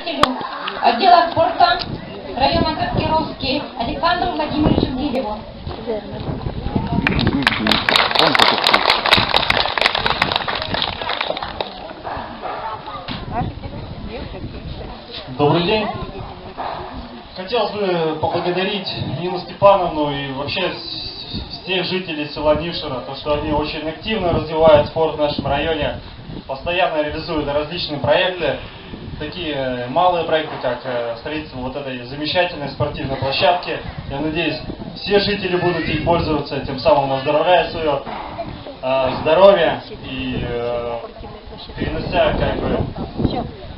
руководителю отдела спорта района Кировский Александру Владимировичу Гилеву. Добрый день. Хотелось бы поблагодарить Нину Степановну и вообще всех жителей села Нишера, то, что они очень активно развивают спорт в нашем районе, постоянно реализуют различные проекты, такие малые проекты, как строительство вот этой замечательной спортивной площадки. Я надеюсь, все жители будут ей пользоваться, тем самым оздоровляя свое здоровье и перенося,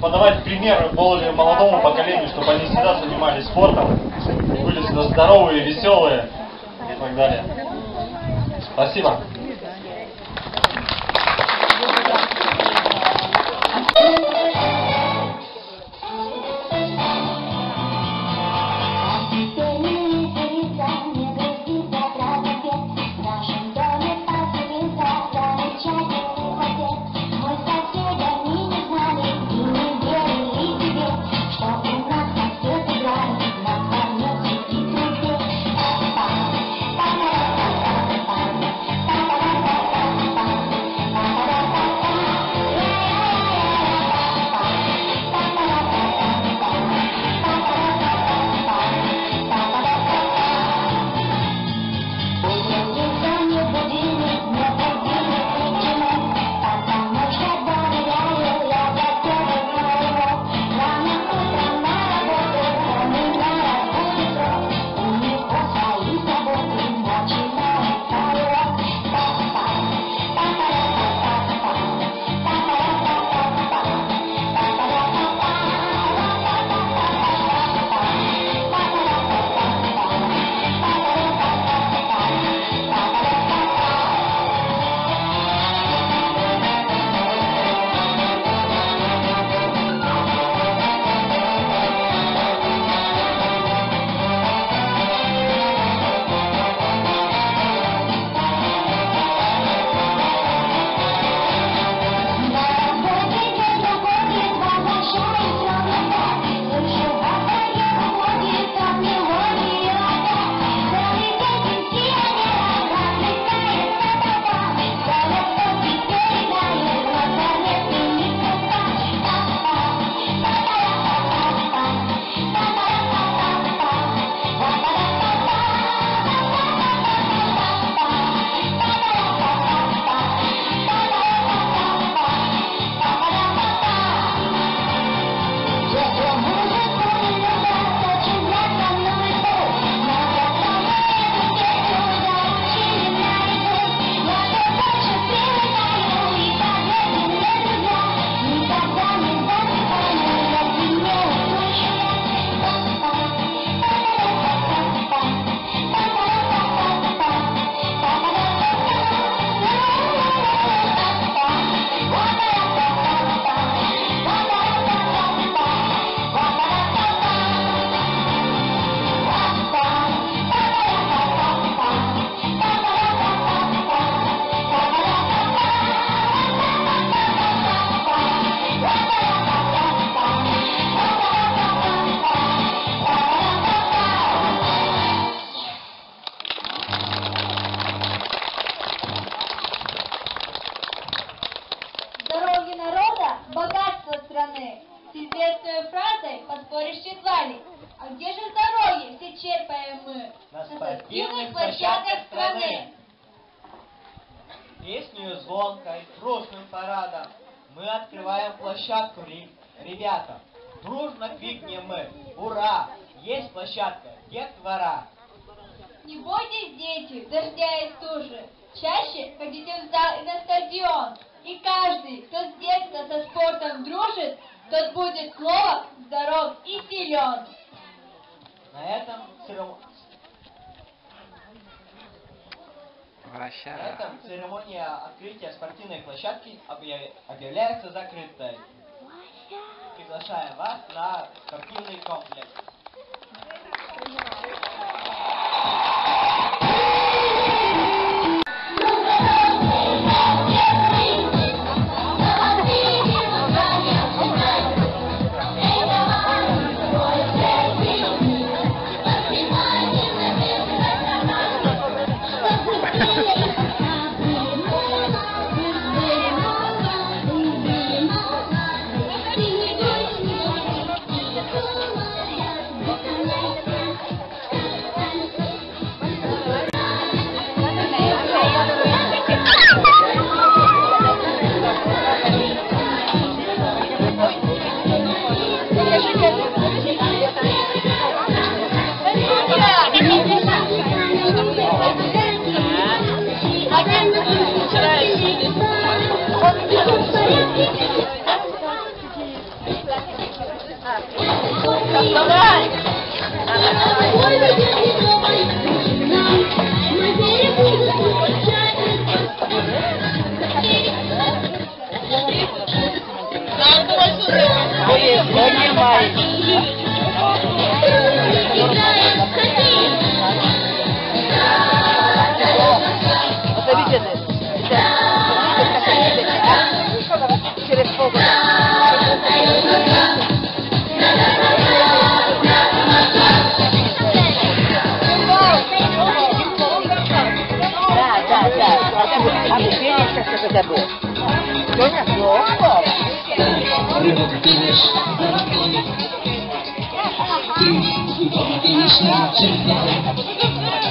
подавать пример более молодому поколению, чтобы они всегда занимались спортом, были всегда здоровые, веселые и так далее. Спасибо. Известную фразой поспорящие звали. А где же здоровье все черпаем мы? На спортивных площадках страны. Песню звонкой, дружным парадом мы открываем площадку, ребята. Дружно крикнем мы: ура! Есть площадка, детвора. Не бойтесь, дети, дождя и стужи. Чаще ходите в зал и на стадион. И каждый, кто с детства со спортом дружит, тот будет ловок, здоров и силен. На этом церемония открытия спортивной площадки объявляется закрытой. Приглашаем вас на спортивный комплекс.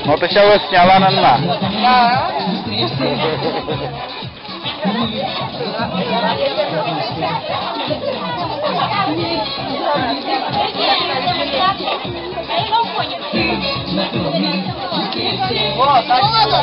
Ну ты сейчас сняла на дна. Вот, так надо.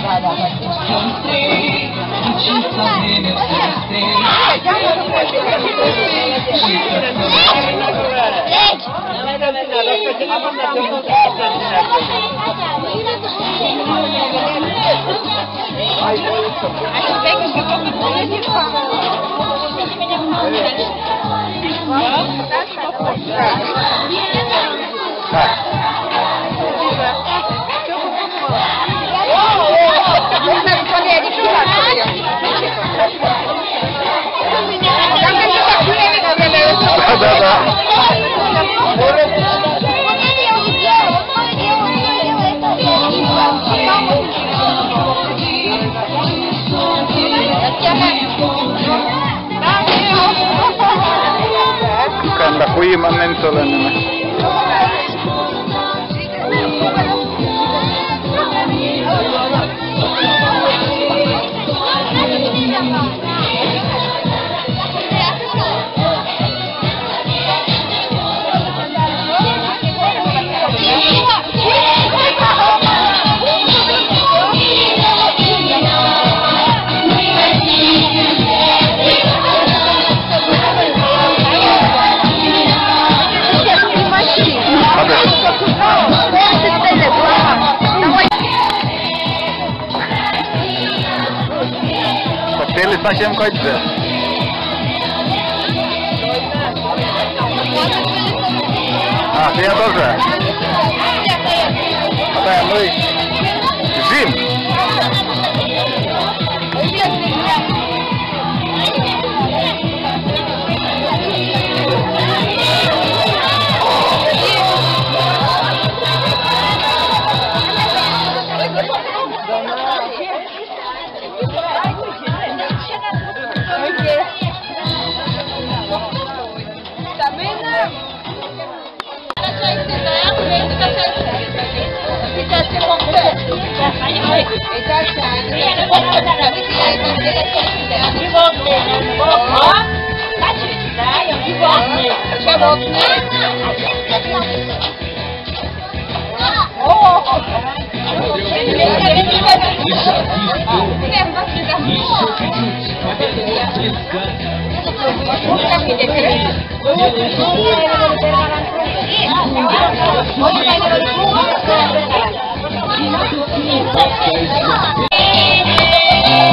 Kanda kuimannen solenemme. Зачем кольце? А, ты я тоже? Да, мы жим.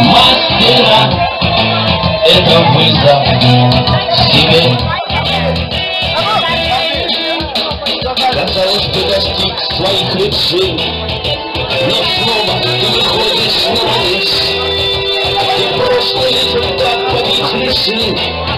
Мастера, это вызов себе. Казалось бы, достиг своих вершин, но снова ты выходишь на риск, где прошлый результат побить решил.